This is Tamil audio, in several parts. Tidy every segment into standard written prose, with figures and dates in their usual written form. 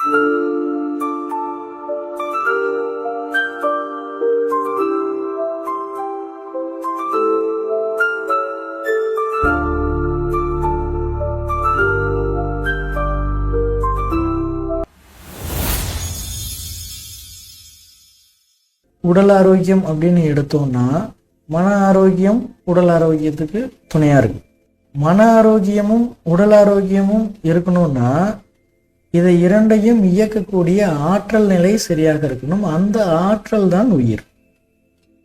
உடல் ஆரோக்கியம் அப்படின்னு எடுத்தோம்னா மன ஆரோக்கியம் உடல் ஆரோக்கியத்துக்கு துணையா இருக்கு. மன ஆரோக்கியமும் உடல் ஆரோக்கியமும் இருக்கணும்னா இதை இரண்டையும் இயக்கக்கூடிய ஆற்றல் நிலை சரியாக இருக்கணும். அந்த ஆற்றல் தான் உயிர்.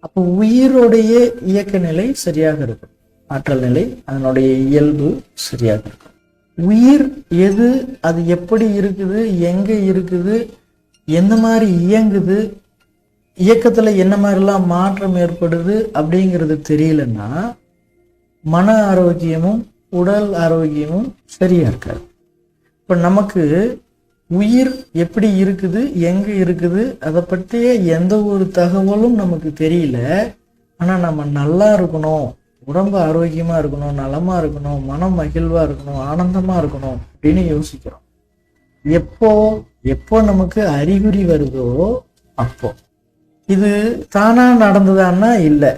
அப்போ உயிரோடைய இயக்க நிலை சரியாக இருக்கும். ஆற்றல் நிலை அதனுடைய இயல்பு சரியாக இருக்கும். உயிர் எது, அது எப்படி இருக்குது, எங்க இருக்குது, எந்த மாதிரி இயங்குது, இயக்கத்துல என்ன மாதிரிலாம் மாற்றம் ஏற்படுது அப்படிங்கிறது தெரியலன்னா மன ஆரோக்கியமும் உடல் ஆரோக்கியமும் சரியா இருக்காது. இப்ப நமக்கு உயிர் எப்படி இருக்குது, எங்க இருக்குது, அதை பற்றிய எந்த ஒரு தகவலும் நமக்கு தெரியல. ஆனா நம்ம நல்லா இருக்கணும், உடம்பு ஆரோக்கியமா இருக்கணும், நலமா இருக்கணும், மனம் மகிழ்வா இருக்கணும், ஆனந்தமா இருக்கணும் அப்படின்னு யோசிக்கிறோம். எப்போ நமக்கு அறிகுறி வருதோ அப்போ. இது தானா நடந்ததான்னா இல்லை,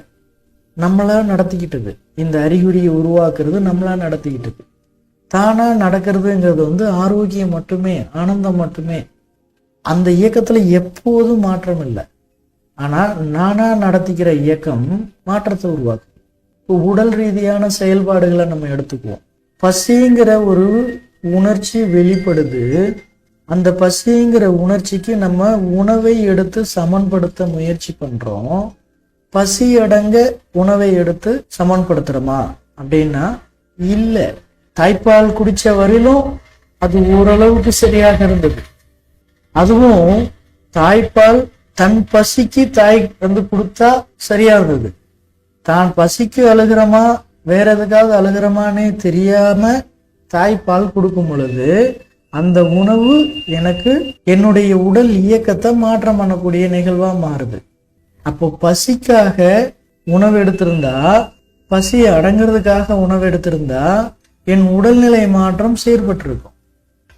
நம்மளா நடத்திக்கிட்டது. இந்த அறிகுறியை உருவாக்குறது நம்மளா நடத்திக்கிட்டது. தானா நடக்கிறதுங்கிறது ஆரோக்கியம் மட்டுமே, ஆனந்தம் மட்டுமே. அந்த இயக்கத்துல எப்போதும் மாற்றம் இல்லை. ஆனா நானா நடத்திக்கிற இயக்கம் மாற்றத்தை உருவாக்குது. இப்போ உடல் ரீதியான செயல்பாடுகளை நம்ம எடுத்துக்குவோம். பசிங்கிற ஒரு உணர்ச்சி வெளிப்படுது. அந்த பசிங்கிற உணர்ச்சிக்கு நம்ம உணவை எடுத்து சமன்படுத்த முயற்சி பண்றோம். பசி அடங்க உணவை எடுத்து சமன்படுத்துறோமா அப்படின்னா இல்லை. தாய்ப்பால் குடிச்ச வரையிலும் அது ஓரளவுக்கு சரியாக இருந்தது. அதுவும் தாய்ப்பால் தன் பசிக்கு தாய் கொடுத்தா சரியா இருந்தது. தான் பசிக்கு அழுகிறமா வேற எதுக்காவது அழுகிறமானே தெரியாம தாய்ப்பால் கொடுக்கும் பொழுது அந்த உணவு எனக்கு என்னுடைய உடல் இயக்கத்தை மாற்றம் பண்ணக்கூடிய நிகழ்வா மாறுது. அப்போ பசிக்காக உணவு எடுத்திருந்தா, பசியை அடங்கிறதுக்காக உணவு எடுத்திருந்தா என் உடல்நிலை மாற்றம் செயற்பட்டிருக்கும்.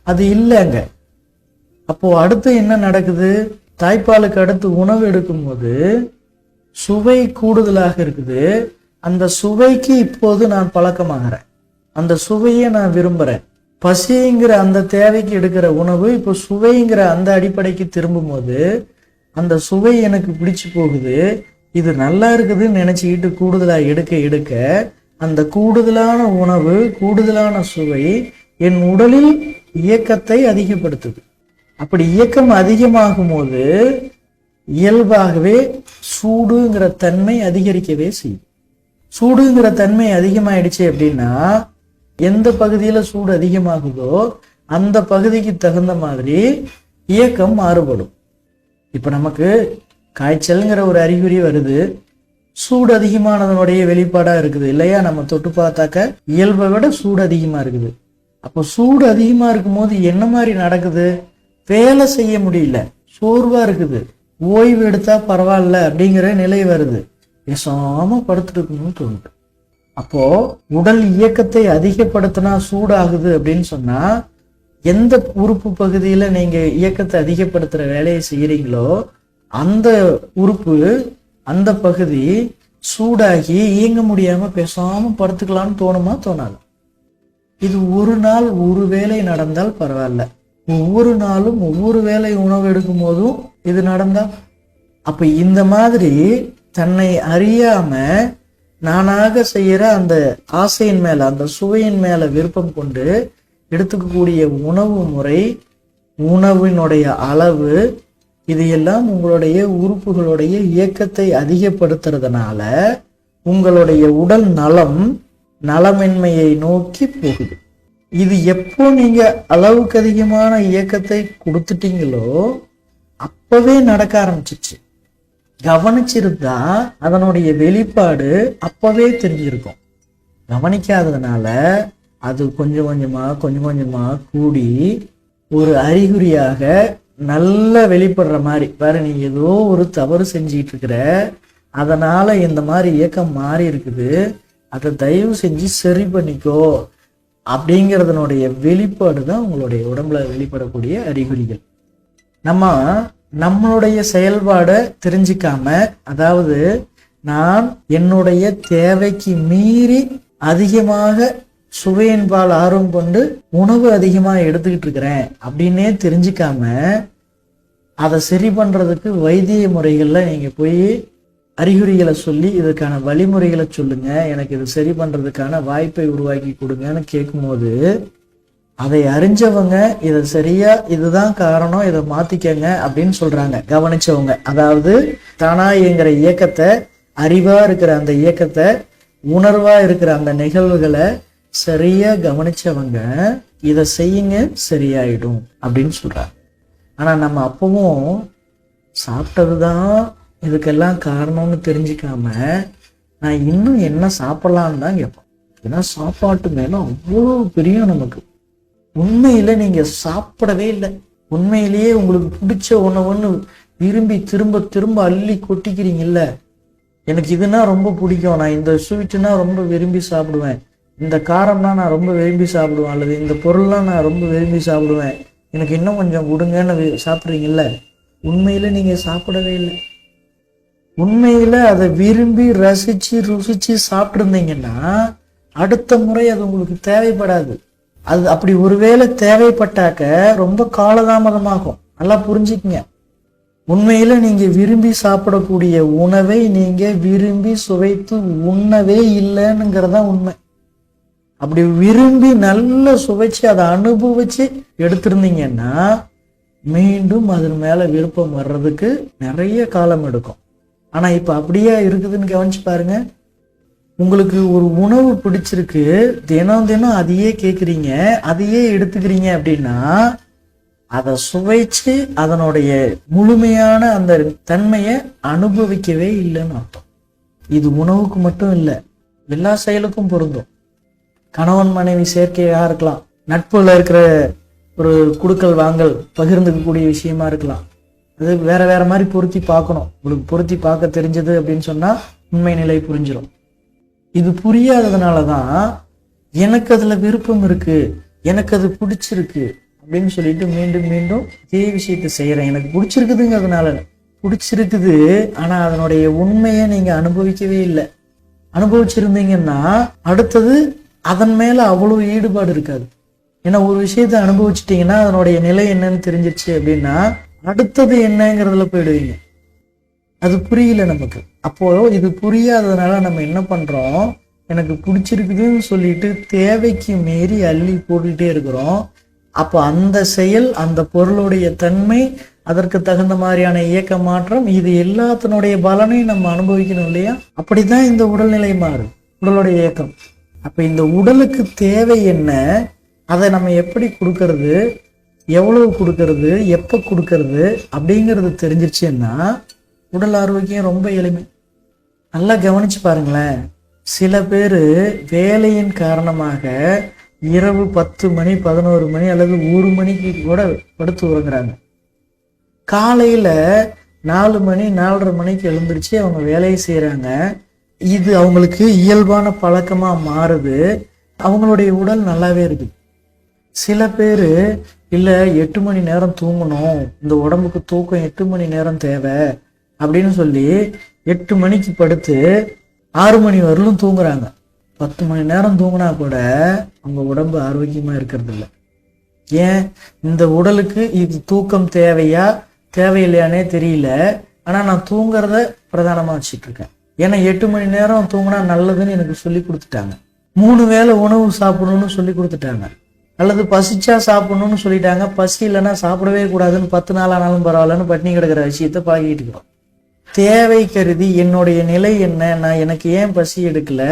அது இல்லைங்க. அப்போ அடுத்து என்ன நடக்குது? தாய்ப்பாலுக்கு அடுத்து உணவு எடுக்கும் போது சுவை கூடுதலாக இருக்குது. அந்த சுவைக்கு இப்போது நான் பழக்கமாகிறேன். அந்த சுவையை நான் விரும்புறேன். பசிங்கிற அந்த தேவைக்கு எடுக்கிற உணவு இப்போ சுவைங்கிற அந்த அடிப்படைக்கு திரும்பும் போது அந்த சுவை எனக்கு பிடிச்சு போகுது. இது நல்லா இருக்குதுன்னு நினைச்சுக்கிட்டு கூடுதலா எடுக்க அந்த கூடுதலான உணவு, கூடுதலான சுவை என் உடலில் இயக்கத்தை அதிகப்படுத்துது. அப்படி இயக்கம் அதிகமாகும் போது இயல்பாகவே சூடுங்கிற தன்மை அதிகரிக்கவே செய்யும். சூடுங்கிற தன்மை அதிகமாயிடுச்சு அப்படின்னா எந்த பகுதியில சூடு அதிகமாகுதோ அந்த பகுதிக்கு தகுந்த மாதிரி இயக்கம் மாறுபடும். இப்ப நமக்கு காய்ச்சல்ங்கிற ஒரு அறிகுறி வருது, சூடு அதிகமானதனுடைய வெளிப்பாடா இருக்குது இல்லையா? நம்ம தொட்டு பார்த்தாக்க இயல்பை விட சூடு அதிகமா இருக்குது. அப்போ சூடு அதிகமா இருக்கும் போது என்ன மாதிரி நடக்குது? வேலை செய்ய முடியல, சோர்வா இருக்குது, ஓய்வு எடுத்தா பரவாயில்ல அப்படிங்கிற நிலை வருது. பேசாம படுத்துட்டு இருக்கணும்னு தோணுது. அப்போ உடல் இயக்கத்தை அதிகப்படுத்தினா சூடாகுது அப்படின்னு சொன்னா எந்த உறுப்பு பகுதியில நீங்க இயக்கத்தை அதிகப்படுத்துற வேலையை செய்யறீங்களோ அந்த உறுப்பு, அந்த பகுதி சூடாகி இயங்க முடியாம பேசாம படுத்துக்கலாம்னு தோணுமா? தோணாது. இது ஒரு நாள் ஒரு வேலை நடந்தால் பரவாயில்ல, ஒவ்வொரு நாளும் ஒவ்வொரு வேலை உணவு எடுக்கும் போதும் இது நடந்தா, அப்ப இந்த மாதிரி தன்னை அறியாம நானாக செய்யற அந்த ஆசையின் மேல, அந்த சுவையின் மேல விருப்பம் கொண்டு எடுத்துக்கக்கூடிய உணவு முறை, உணவினுடைய அளவு, இது எல்லாம் உங்களுடைய உறுப்புகளுடைய இயக்கத்தை அதிகப்படுத்துறதுனால உங்களுடைய உடல் நலமின்மையை நோக்கி போகுது. இது எப்போ நீங்க அளவுக்கு அதிகமான இயக்கத்தை கொடுத்துட்டீங்களோ அப்பவே நடக்க ஆரம்பிச்சிச்சு. கவனிச்சிருந்தா அதனுடைய வெளிப்பாடு அப்பவே தெரிஞ்சிருக்கும். கவனிக்காததுனால அது கொஞ்சம் கொஞ்சமா கூடி ஒரு அறிகுறியாக நல்லா வெளிப்படுற மாதிரி, பாரு நீ ஏதோ ஒரு தவறு செஞ்சிட்டு இருக்கிற, அதனால இந்த மாதிரி இயக்கம் மாறி இருக்குது, அதை தயவு செஞ்சு சரி பண்ணிக்கோ அப்படிங்கிறதுனுடைய வெளிப்பாடு தான் உங்களுடைய உடம்புல வெளிப்படக்கூடிய அறிகுறிகள். நம்ம நம்மளுடைய செயல்பாடை தெரிஞ்சுக்காம, அதாவது நான் என்னுடைய தேவைக்கு மீறி அதிகமாக சுவையின்பால் ஆர்வம் கொண்டு உணவு அதிகமா எடுத்துக்கிட்டு இருக்கிறேன் அப்படின்னே தெரிஞ்சுக்காம, அதை சரி பண்றதுக்கு வைத்திய முறைகள்ல நீங்க போய் அறிகுறிகளை சொல்லி இதுக்கான வழிமுறைகளை சொல்லுங்க, எனக்கு இது சரி பண்றதுக்கான வாய்ப்பை உருவாக்கி கொடுங்கன்னு கேட்கும்போது, அதை அறிஞ்சவங்க இதை சரியா இதுதான் காரணம், இதை மாத்திக்கங்க அப்படின்னு சொல்றாங்க. கவனிச்சவங்க, அதாவது தானாய்ங்கிற இயக்கத்தை, அறிவா இருக்கிற அந்த இயக்கத்தை, உணர்வா இருக்கிற அந்த நிகழ்வுகளை சரியா கவனிச்சவங்க இதை செய்யுங்க சரியாயிடும் அப்படின்னு சொல்றாங்க. ஆனா நம்ம அப்பவும் சாப்பிட்டதுதான் இதுக்கெல்லாம் காரணம்னு தெரிஞ்சுக்காம நான் இன்னும் என்ன சாப்பிடலான்னு தான் கேட்போம். ஏன்னா சாப்பாட்டு மேல அவ்வளோ பிரியம் நமக்கு. உண்மையில நீங்க சாப்பிடவே இல்லை, உண்மையிலேயே உங்களுக்கு பிடிச்ச உணவுன்னு விரும்பி திரும்ப திரும்ப அள்ளி கொட்டிக்கிறீங்கல்ல. எனக்கு இதுனா ரொம்ப பிடிக்கும், நான் இந்த ஸ்வீட்டுனா ரொம்ப விரும்பி சாப்பிடுவேன், இந்த காரம்னா நான் ரொம்ப விரும்பி சாப்பிடுவேன், அல்லது இந்த பொருள்லாம் நான் ரொம்ப விரும்பி சாப்பிடுவேன், எனக்கு இன்னும் கொஞ்சம் கொடுங்கன்னு சாப்பிட்றீங்கல்ல. உண்மையில நீங்க சாப்பிடவே இல்லை. உண்மையில அதை விரும்பி ரசிச்சு ருசிச்சு சாப்பிட்டுருந்தீங்கன்னா அடுத்த முறை அது உங்களுக்கு தேவைப்படாது. அது அப்படி ஒருவேளை தேவைப்பட்டாக்க ரொம்ப காலதாமதமாகும். நல்லா புரிஞ்சுக்குங்க. உண்மையில நீங்க விரும்பி சாப்பிடக்கூடிய உணவை நீங்க விரும்பி சுவைத்து உண்ணவே இல்லைன்னுங்கிறதா உண்மை. அப்படி விரும்பி நல்லா சுவைச்சு அதை அனுபவிச்சு எடுத்திருந்தீங்கன்னா மீண்டும் அதன் மேல விருப்பம் வர்றதுக்கு நிறைய காலம் எடுக்கும். ஆனா இப்ப அப்படியே இருக்குதுன்னு கவனிச்சு பாருங்க. உங்களுக்கு ஒரு உணவு பிடிச்சிருக்கு, தினம் தினம் அதையே கேட்குறீங்க, அதையே எடுத்துக்கிறீங்க அப்படின்னா அதை சுவைச்சு அதனுடைய முழுமையான அந்த தன்மையை அனுபவிக்கவே இல்லைன்னு அர்த்தம். இது உணவுக்கு மட்டும் இல்லை, எல்லா செயலுக்கும் பொருந்தும். கணவன் மனைவி சேர்க்கையாக இருக்கலாம், நட்புல இருக்கிற ஒரு குடுக்கல் வாங்கல் பகிர்ந்துக்கக்கூடிய விஷயமா இருக்கலாம். அது வேற வேற மாதிரி பொருத்தி பார்க்கணும். உங்களுக்கு பொருத்தி பார்க்க தெரிஞ்சது அப்படின்னு சொன்னா உண்மை நிலை புரிஞ்சிடும். இது புரியாததுனாலதான் எனக்கு அதுல விருப்பம் இருக்கு, எனக்கு அது பிடிச்சிருக்கு அப்படின்னு சொல்லிட்டு மீண்டும் மீண்டும் இதே விஷயத்தை செய்யறேன். எனக்கு பிடிச்சிருக்குதுங்கிறதுனால பிடிச்சிருக்குது, ஆனா அதனுடைய உண்மையை நீங்க அனுபவிக்கவே இல்லை. அனுபவிச்சிருந்தீங்கன்னா அடுத்தது அதன் மேல அவ்வளவு ஈடுபாடு இருக்காது. ஏன்னா ஒரு விஷயத்த அனுபவிச்சிட்டீங்கன்னா அதனுடைய நிலை என்னன்னு தெரிஞ்சிருச்சு அப்படின்னா அடுத்தது என்னங்கிறதுல போயிடுவீங்க. அது புரியல நமக்கு. அப்போ இது புரியாததுனால நம்ம என்ன பண்றோம், எனக்கு பிடிச்சிருக்குதுன்னு சொல்லிட்டு தேவைக்கு மீறி அள்ளி போட்டுக்கிட்டே இருக்கிறோம். அப்போ அந்த செயல், அந்த பொருளுடைய தன்மை, அதற்கு தகுந்த மாதிரியான இயக்க மாற்றம், இது எல்லாத்தினுடைய பலனையும் நம்ம அனுபவிக்கணும் இல்லையா? அப்படிதான் இந்த உடல்நிலை மாறும், உடலுடைய இயக்கம். அப்ப இந்த உடலுக்கு தேவை என்ன, அதை நம்ம எப்படி கொடுக்கறது, எவ்வளவு கொடுக்கறது, எப்ப கொடுக்கறது அப்படிங்கிறது தெரிஞ்சிருச்சுன்னா உடல் ஆரோக்கியம் ரொம்ப எளிமை. நல்லா கவனிச்சு பாருங்களேன். சில பேர் வேலையின் காரணமாக இரவு 10 மணி 11 மணி அல்லது 1 மணிக்கு கூட படுத்து உறங்குறாங்க. காலையில 4 மணி 4:30 மணிக்கு எழுந்திருச்சு அவங்க வேலையை செய்யறாங்க. இது அவங்களுக்கு இயல்பான பழக்கமா மாறுது. அவங்களுடைய உடல் நல்லாவே இருக்கு. சில பேர் இல்ல 8 மணி நேரம் தூங்கணும், இந்த உடம்புக்கு தூக்கம் 8 மணி நேரம் தேவை அப்படின்னு சொல்லி 8 மணிக்கு படுத்து 6 மணி வரலும் தூங்குறாங்க. 10 மணி நேரம் தூங்கினா கூட அவங்க உடம்பு ஆரோக்கியமா இருக்கிறது இல்லை. ஏன்? இந்த உடலுக்கு இது தூக்கம் தேவையா தேவையில்லையானே தெரியல. ஆனா நான் தூங்குறத பிரதானமா வச்சுட்டு இருக்கேன். ஏன்னா 8 மணி நேரம் தூங்கினா நல்லதுன்னு எனக்கு சொல்லி கொடுத்துட்டாங்க. 3 வேளை உணவு சாப்பிடணும்னு சொல்லி கொடுத்துட்டாங்க. அல்லது பசிச்சா சாப்பிடணும்னு சொல்லிட்டாங்க. பசி இல்லைன்னா சாப்பிடவே கூடாதுன்னு 10 நாள் ஆனாலும் பரவாயில்லன்னு பட்டினி கிடக்கிற விஷயத்த பழகிட்டு இருக்கிறோம். தேவை கருதி என்னுடைய நிலை என்ன, நான் எனக்கு ஏன் பசி எடுக்கல,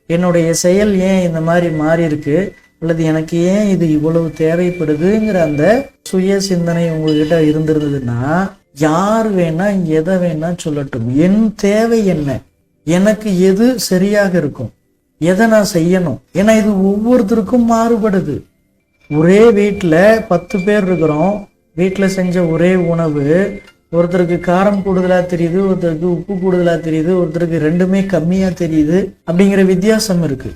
என்னுடைய செயல் ஏன் இந்த மாதிரி மாறி இருக்கு, அல்லது எனக்கு ஏன் இது இவ்வளவு தேவைப்படுதுங்கிற அந்த சுய சிந்தனை உங்ககிட்ட இருந்திருந்ததுன்னா யார் வேணா எதை வேணா சொல்லட்டும், என் தேவை என்ன, எனக்கு எது சரியாக இருக்கும், எதை நான் செய்யணும். ஏன்னா இது ஒவ்வொருத்தருக்கும் மாறுபடுது. ஒரே வீட்டுல 10 பேர் இருக்கிறோம், வீட்டுல செஞ்ச ஒரே உணவு ஒருத்தருக்கு காரம் கூடுதலா தெரியுது, ஒருத்தருக்கு உப்பு கூடுதலா தெரியுது, ஒருத்தருக்கு ரெண்டுமே கம்மியா தெரியுது. அப்படிங்கிற வித்தியாசம் இருக்கு.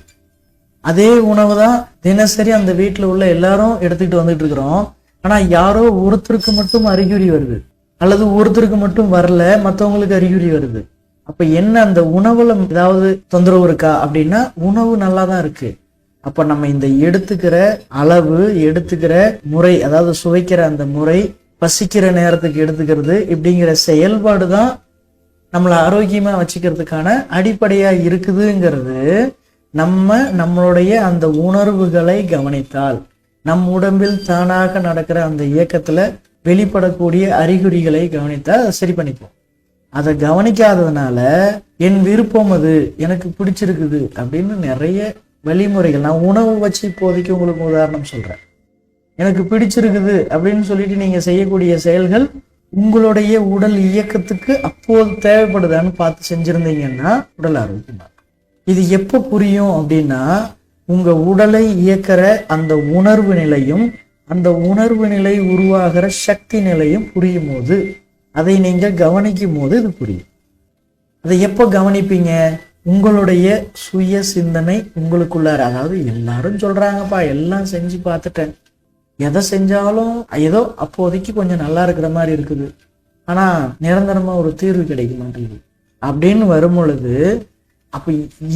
அதே உணவு தான் தினசரி அந்த வீட்டுல உள்ள எல்லாரும் எடுத்துக்கிட்டு வந்துட்டு இருக்கிறோம். ஆனா யாரோ ஒருத்தருக்கு மட்டும் அறிகுறி வருது, அல்லது ஒருத்தருக்கு மட்டும் வரல, மற்றவங்களுக்கு அறிகுறி வருது. அப்ப என்ன, அந்த உணவுல ஏதாவது தொந்தரவு இருக்கா அப்படின்னா உணவு நல்லா தான் இருக்கு. அப்ப நம்ம இந்த எடுத்துக்கிற அளவு, எடுத்துக்கிற முறை, அதாவது சுவைக்கிற அந்த முறை, பசிக்கிற நேரத்துக்கு எடுத்துக்கிறது, இப்படிங்கிற செயல்பாடு தான் நம்மளை ஆரோக்கியமா வச்சுக்கிறதுக்கான அடிப்படையா இருக்குதுங்கிறது நம்மளுடைய அந்த உணர்வுகளை கவனித்தால், நம் உடம்பில் தானாக நடக்கிற அந்த இயக்கத்துல வெளிப்படக்கூடிய அறிகுறிகளை கவனித்தால் அதை சரி பண்ணிப்போம். அதை கவனிக்காததுனால என் விருப்பம் அது, எனக்கு பிடிச்சிருக்குது அப்படின்னு நிறைய வழிமுறைகள், நான் உணவு வச்சு இப்போதைக்கு உங்களுக்கு உதாரணம் சொல்றேன். எனக்கு பிடிச்சிருக்குது அப்படின்னு சொல்லிட்டு நீங்க செய்யக்கூடிய செயல்கள் உங்களுடைய உடல் இயக்கத்துக்கு அப்போது தேவைப்படுதான்னு பார்த்து செஞ்சிருந்தீங்கன்னா உடல் ஆரோக்கியமா. இது எப்போ புரியும் அப்படின்னா, உங்க உடலை இயக்கிற அந்த உணர்வு நிலையும் அந்த உணர்வு நிலை உருவாகிற சக்தி நிலையும் புரியும் போது, அதை நீங்க கவனிக்கும் போது இது புரியும். அதை எப்போ கவனிப்பீங்க? உங்களுடைய சுய சிந்தனை உங்களுக்குள்ளார. அதாவது எல்லாரும் சொல்றாங்கப்பா, எல்லாம் செஞ்சு பார்த்துட்டேன், எதை செஞ்சாலும் ஏதோ அப்போதைக்கு கொஞ்சம் நல்லா இருக்கிற மாதிரி இருக்குது, ஆனா நிரந்தரமா ஒரு தீர்வு கிடைக்க மாட்டேங்குது அப்படின்னு வரும் பொழுது, அப்ப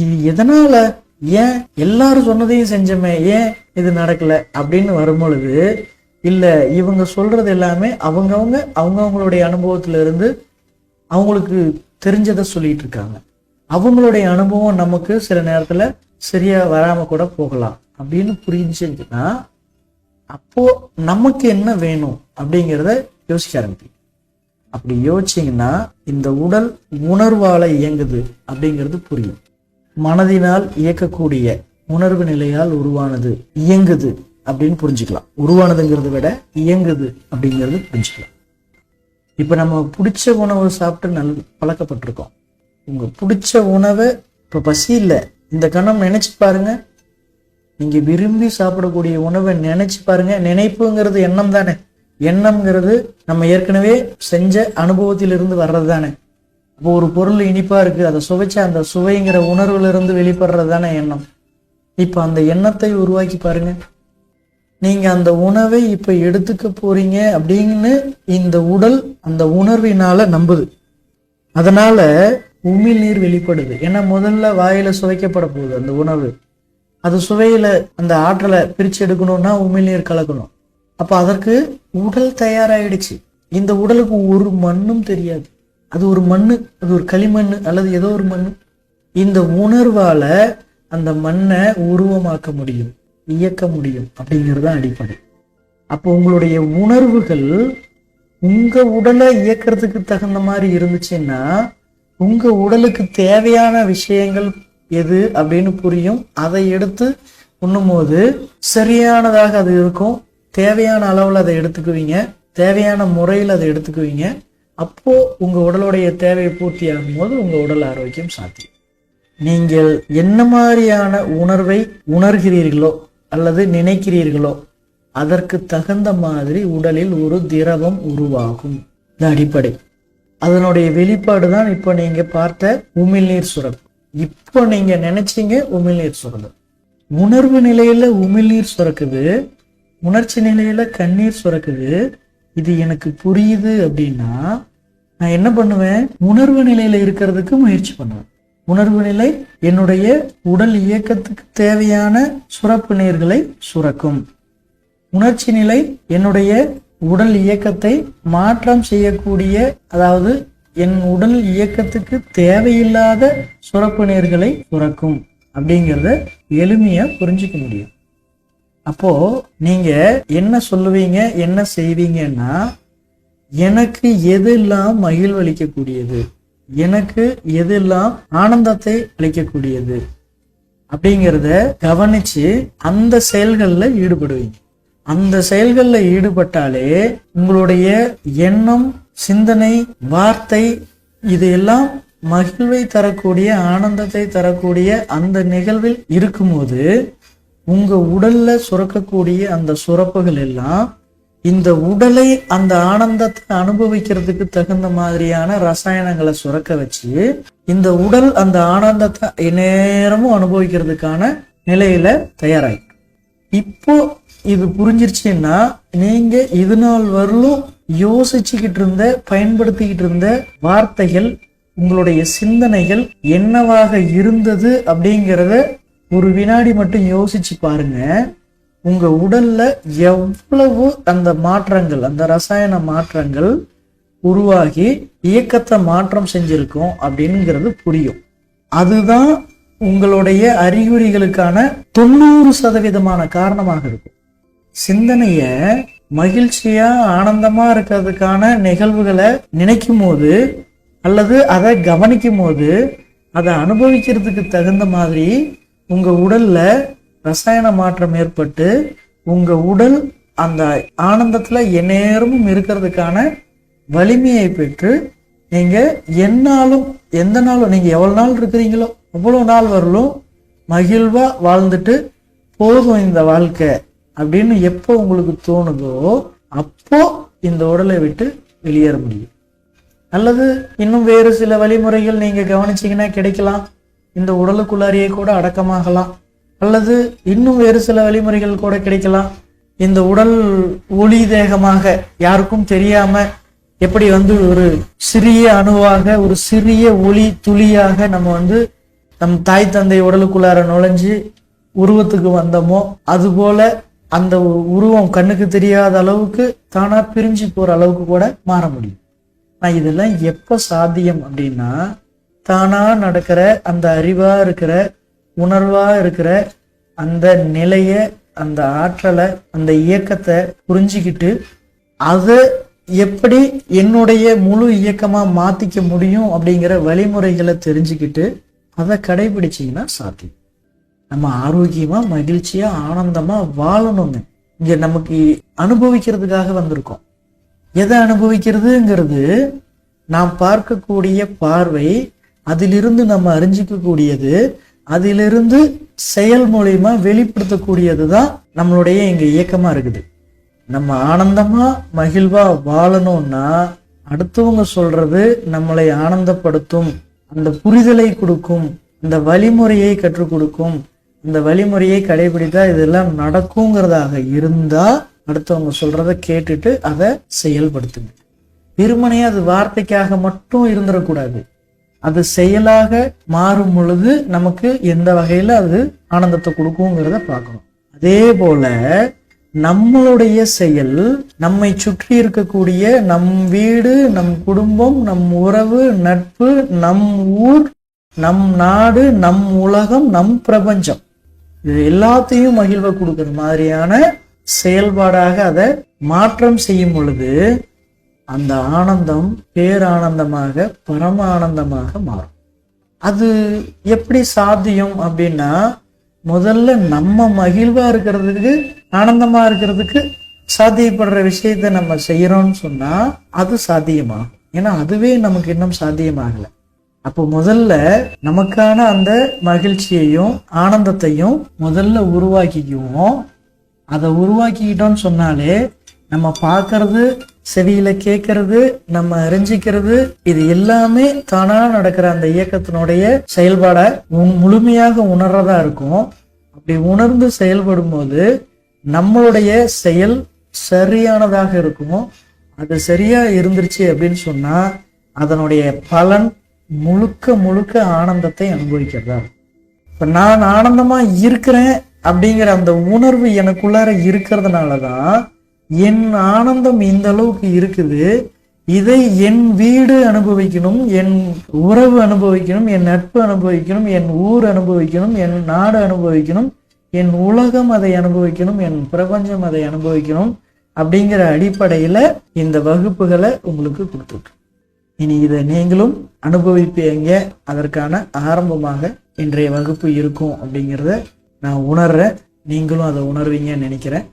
இது எதனால, ஏன் எல்லாரும் சொன்னதையும் செஞ்சோமே, ஏன் இது நடக்கல அப்படின்னு வரும் பொழுது, இல்ல இவங்க சொல்றது எல்லாமே அவங்கவுங்களுடைய அனுபவத்துல இருந்து அவங்களுக்கு தெரிஞ்சதை சொல்லிட்டு இருக்காங்க. அவங்களுடைய அனுபவம் நமக்கு சில நேரத்துல சரியா வராம கூட போகலாம் அப்படின்னு புரிஞ்சுன்னா, அப்போ நமக்கு என்ன வேணும் அப்படிங்கிறத யோசிக்க ஆரம்பிப்பீங்க. அப்படி யோசிச்சீங்கன்னா இந்த உடல் உணர்வால இயங்குது அப்படிங்கிறது புரியும். மனதினால் இயக்கக்கூடிய உணர்வு நிலையால் உருவானது, இயங்குது அப்படின்னு புரிஞ்சுக்கலாம். உருவானதுங்கிறத விட இயங்குது அப்படிங்கிறது புரிஞ்சுக்கலாம். இப்ப நம்ம பிடிச்ச உணவு சாப்பிட்டு பழக்கப்பட்டிருக்கோம். உங்க பிடிச்ச உணவை இப்ப பசி இல்லை, இந்த கணம் நினைச்சு பாருங்க. நீங்க விரும்பி சாப்பிடக்கூடிய உணவை நினைச்சு பாருங்க. நினைப்புங்கிறது எண்ணம் தானே. எண்ணம்ங்கிறது நம்ம ஏற்கனவே செஞ்ச அனுபவத்திலிருந்து வர்றது தானே. அப்போ ஒரு பொருள் இனிப்பா இருக்கு, அதை சுவைச்ச அந்த சுவைங்கிற உணர்வுல இருந்து வெளிப்படுறது தானே எண்ணம். இப்ப அந்த எண்ணத்தை உருவாக்கி பாருங்க. நீங்க அந்த உணவை இப்ப எடுத்துக்க போறீங்க அப்படின்னு இந்த உடல் அந்த உணர்வினால நம்புது. அதனால உமிழ்நீர் வெளிப்படுது. ஏன்னா முதல்ல வாயில சுவைக்கப்பட போகுது அந்த உணவு. அது சுவையில அந்த ஆற்றலை பிரிச்சு எடுக்கணும்னா உமிழ்நீர் கலக்கணும். அப்ப அதற்கு உடல் தயாராயிடுச்சு. இந்த உடலுக்கு ஒரு மண்ணும் தெரியாது, அது ஒரு மண்ணு, அது ஒரு களிமண் அல்லது ஏதோ ஒரு மண்ணு. இந்த உணர்வால அந்த மண்ணை உருவமாக்க முடியும், இயக்க முடியும் அப்படிங்கிறது அடிப்படை. அப்போ உங்களுடைய உணர்வுகள் உங்க உடலை இயக்கிறதுக்கு தகுந்த மாதிரி இருந்துச்சுன்னா உங்க உடலுக்கு தேவையான விஷயங்கள் எது அப்படின்னு புரியும். அதை எடுத்து உண்ணும் போது சரியானதாக அது இருக்கும். தேவையான அளவுல அதை எடுத்துக்குவீங்க, தேவையான முறையில் அதை எடுத்துக்குவீங்க. அப்போ உங்க உடலுடைய தேவையை பூர்த்தி ஆகும் போது உங்க உடல் ஆரோக்கியம் சாத்தியம். நீங்கள் என்ன மாதிரியான உணர்வை உணர்கிறீர்களோ அல்லது நினைக்கிறீர்களோ அதற்கு தகுந்த மாதிரி உடலில் ஒரு திரவம் உருவாகும். இது அடிப்படை. அதனுடைய வெளிப்பாடு தான் இப்ப நீங்க பார்த்த உமிழ்நீர் சுரப்பு. இப்போ நீங்க நினைச்சீங்க உமிழ்நீர் சுரக்குது. உணர்வு நிலையில உமிழ்நீர் சுரக்குது, உணர்ச்சி நிலையில கண்ணீர் சுரக்குது. இது எனக்கு புரியுது அப்படின்னா நான் என்ன பண்ணுவேன்? உணர்வு நிலையில இருக்கிறதுக்கு முயற்சி பண்ணுவேன். உணர்வு நிலை என்னுடைய உடல் இயக்கத்துக்கு தேவையான சுரப்பு நீர்களை சுரக்கும். உணர்ச்சி நிலை என்னுடைய உடல் இயக்கத்தை மாற்றம் செய்யக்கூடிய, அதாவது என் உடல் இயக்கத்துக்கு தேவையில்லாத சுரப்பு நீர்களை சுரக்கும் அப்படிங்கிறத எளிமையா புரிஞ்சுக்க முடியும். அப்போ நீங்க என்ன சொல்லுவீங்க, என்ன செய்வீங்கன்னா, எனக்கு எதெல்லாம் மகிழ்வளிக்கக்கூடியது, எனக்கு எதெல்லாம் ஆனந்தத்தை அளிக்கக்கூடியது அப்படிங்கிறத கவனிச்சு அந்த செயல்கள்ல ஈடுபடுவீங்க. அந்த செயல்கள்ல ஈடுபட்டாலே உங்களுடைய எண்ணம், சிந்தனை, வார்த்தை இதையெல்லாம் மகிழ்வை தரக்கூடிய, ஆனந்தத்தை தரக்கூடிய அந்த நிகழ்வில் இருக்கும்போது உங்க உடல்ல சுரக்கக்கூடிய அந்த சுரப்புகள் எல்லாம் இந்த உடலை அந்த ஆனந்தத்தை அனுபவிக்கிறதுக்கு தகுந்த மாதிரியான ரசாயனங்களை சுரக்க வச்சு இந்த உடல் அந்த ஆனந்தத்தை நேரமும் அனுபவிக்கிறதுக்கான நிலையில தயாராகி. இப்போ இது புரிஞ்சிருச்சுன்னா நீங்க இது நாள் வரலும் யோசிச்சுக்கிட்டு இருந்த பயன்படுத்திக்கிட்டு இருந்த வார்த்தைகள், உங்களுடைய சிந்தனைகள் என்னவாக இருந்தது அப்படிங்கிறத ஒரு வினாடி மட்டும் யோசிச்சு பாருங்க. உங்க உடல்ல எவ்வளவு அந்த மாற்றங்கள், அந்த ரசாயன மாற்றங்கள் உருவாகி இயக்கத்தை மாற்றம் செஞ்சிருக்கும் அப்படிங்கிறது புரியும். அதுதான் உங்களுடைய அறிகுறிகளுக்கான 90% காரணமாக இருக்கும். சிந்தனைய மகிழ்ச்சியா ஆனந்தமா இருக்கிறதுக்கான நிகழ்வுகளை நினைக்கும் போது அல்லது அதை கவனிக்கும் போது அதை அனுபவிக்கிறதுக்கு தகுந்த மாதிரி உங்க உடல்ல ரசாயன மாற்றம் ஏற்பட்டு உங்க உடல் அந்த ஆனந்தத்துல எந்நேரமும் இருக்கிறதுக்கான வலிமையை பெற்று நீங்க எந்நாளும் எந்த நாளும் நீங்க எவ்வளவு நாள் இருக்கிறீங்களோ அவ்வளவு நாள் வரலும் மகிழ்வா வாழ்ந்துட்டு போதும் இந்த வாழ்க்கை அப்படின்னு எப்போ உங்களுக்கு தோணுதோ அப்போ இந்த உடலை விட்டு வெளியேற முடியும். அல்லது இன்னும் வேறு சில வழிமுறைகள் நீங்க கவனிச்சீங்கன்னா கிடைக்கலாம். இந்த உடலுக்குள்ளாரியே கூட அடக்கமாகலாம். அல்லது இன்னும் வேறு சில வழிமுறைகள் கூட கிடைக்கலாம். இந்த உடல் ஒளி தேகமாக யாருக்கும் தெரியாம எப்படி ஒரு சிறிய அணுவாக, ஒரு சிறிய ஒளி துளியாக நம்ம நம் தாய் தந்தை உடலுக்குள்ளார நுழைஞ்சு உருவத்துக்கு வந்தோமோ அதுபோல அந்த உருவம் கண்ணுக்கு தெரியாத அளவுக்கு தானா பிரிஞ்சு போற அளவுக்கு கூட மாற முடியும். இதெல்லாம் எப்ப சாத்தியம் அப்படின்னா, தானா நடக்கிற அந்த அறிவா இருக்கிற உணர்வா இருக்கிற அந்த நிலைய, அந்த ஆற்றலை, அந்த இயக்கத்தை புரிஞ்சுக்கிட்டு அதை எப்படி என்னுடைய முழு இயக்கமா மாத்திக்க முடியும் அப்படிங்கிற வழிமுறைகளை தெரிஞ்சுக்கிட்டு அதை கடைபிடிச்சிங்கன்னா சாத்தியம். நம்ம ஆரோக்கியமா மகிழ்ச்சியா ஆனந்தமா வாழணுங்க. இங்க நமக்கு அனுபவிக்கிறதுக்காக வந்திருக்கோம். எதை அனுபவிக்கிறதுங்கிறது நாம் பார்க்கக்கூடிய பார்வை, அதிலிருந்து நம்ம அறிஞ்சிக்க கூடியது, அதிலிருந்து செயல் மூலியமா வெளிப்படுத்தக்கூடியதுதான் நம்மளுடைய இங்க இயக்கமா இருக்குது. நம்ம ஆனந்தமா மகிழ்வா வாழணும்னா அடுத்தவங்க சொல்றது நம்மளை ஆனந்தப்படுத்தும், அந்த புரிதலை கொடுக்கும், இந்த வழிமுறையை கற்றுக் கொடுக்கும், இந்த வழிமுறையை கடைபிடித்தா இதெல்லாம் நடக்குங்கிறதாக இருந்தா அடுத்தவங்க சொல்றதை கேட்டுட்டு அதை செயல்படுத்துங்க. வெறுமனே அது வார்த்தைக்காக மட்டும் இருந்துடக்கூடாது. அது செயலாக மாறும் பொழுது நமக்கு எந்த வகையில அது ஆனந்தத்தை கொடுக்குங்கிறத பார்க்கணும். அதே போல நம்மளுடைய செயல், நம்மை சுற்றி இருக்கக்கூடிய நம் வீடு, நம் குடும்பம், நம் உறவு, நட்பு, நம் ஊர், நம் நாடு, நம் உலகம், நம் பிரபஞ்சம், இது எல்லாத்தையும் மகிழ்வை கொடுக்கிற மாதிரியான செயல்பாடாக அதை மாற்றம் செய்யும் பொழுது அந்த ஆனந்தம் பேரானந்தமாக, பரம ஆனந்தமாக மாறும். அது எப்படி சாத்தியம் அப்படின்னா, முதல்ல நம்ம மகிழ்வா இருக்கிறதுக்கு, ஆனந்தமா இருக்கிறதுக்கு சாத்தியப்படுற விஷயத்த நம்ம செய்யறோம்னு சொன்னா அது சாத்தியமாகும். ஏன்னா அதுவே நமக்கு இன்னும் சாத்தியமாகல. அப்போ முதல்ல நமக்கான அந்த மகிழ்ச்சியையும் ஆனந்தத்தையும் முதல்ல உருவாக்கிக்குவோம். அதை உருவாக்கிக்கிட்டோம்னு சொன்னாலே நம்ம பார்க்கறது, செவியில கேட்கறது, நம்ம அறிஞ்சிக்கிறது, இது எல்லாமே தானா நடக்கிற அந்த இயக்கத்தினுடைய செயல்பாட முழுமையாக உணர்றதா இருக்கும். அப்படி உணர்ந்து செயல்படும் போது நம்மளுடைய செயல் சரியானதாக இருக்கும். அது சரியா இருந்துருச்சு அப்படின்னு சொன்னா அதனுடைய பலன் முழுக்க முழுக்க ஆனந்தத்தை அனுபவிக்கிறதா. இப்ப நான் ஆனந்தமா இருக்கிறேன் அப்படிங்கிற அந்த உணர்வு எனக்குள்ளார இருக்கிறதுனாலதான் என் ஆனந்தம் இந்த அளவுக்கு இருக்குது. இதை என் வீடு அனுபவிக்கணும், என் உறவு அனுபவிக்கணும், என் நட்பு அனுபவிக்கணும், என் ஊர் அனுபவிக்கணும், என் நாடு அனுபவிக்கணும், என் உலகம் அதை அனுபவிக்கணும், என் பிரபஞ்சம் அதை அனுபவிக்கணும் அப்படிங்கிற அடிப்படையில இந்த வகுப்புகளை உங்களுக்கு கொடுத்துருக்கு. இனி இதை நீங்களும் அனுபவிப்பீங்க. அதற்கான ஆரம்பமாக இன்றைய வகுப்பு இருக்கும் அப்படிங்கிறத நான் உணர்றேன். நீங்களும் அதை உணர்வீங்கன்னு நினைக்கிறேன்.